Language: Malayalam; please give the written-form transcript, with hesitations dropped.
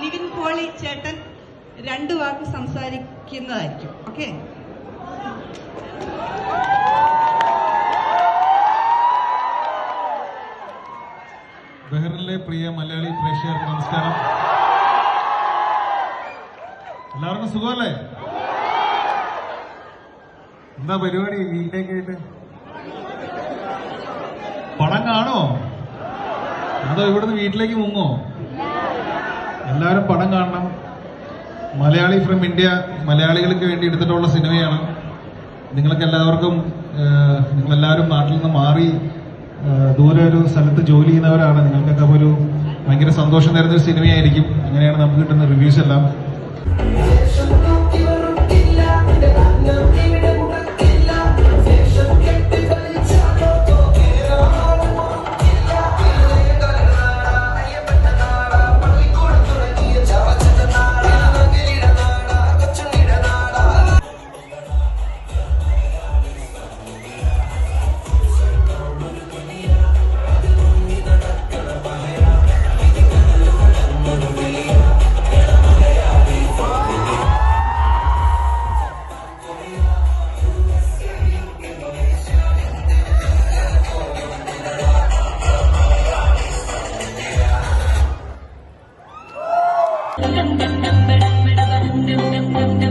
നിവിൻ പോളി ചേട്ടൻ 2 വാക്ക് സംസാരിക്കുന്നതായിരിക്കും. ഓക്കെ. ബഹ്റിനിലെ പ്രിയ മലയാളി പ്രേക്ഷകർക്ക് നമസ്കാരം. എല്ലാവർക്കും സുഖമല്ലേ? എന്താ പരിപാടി വീട്ടിലേക്ക് ആയിട്ട്? പടം കാണോ അതോ ഇവിടുന്ന് വീട്ടിലേക്ക് മുങ്ങോ? എല്ലാവരും പടം കാണണം. മലയാളി ഫ്രം ഇന്ത്യ മലയാളികൾക്ക് വേണ്ടി എടുത്തിട്ടുള്ള സിനിമയാണ്. നിങ്ങൾക്ക് എല്ലാവർക്കും നിങ്ങളെല്ലാവരും നാട്ടിൽ നിന്ന് മാറി ദൂരെ ഒരു സ്ഥലത്ത് ജോലി ചെയ്യുന്നവരാണ്. നിങ്ങൾക്കൊക്കെ ഒരു ഭയങ്കര സന്തോഷം തരുന്ന ഒരു സിനിമയായിരിക്കും. അങ്ങനെയാണ് നമുക്ക് കിട്ടുന്ന റിവ്യൂസ് എല്ലാം. Dum dum dum dum dum dum dum dum dum.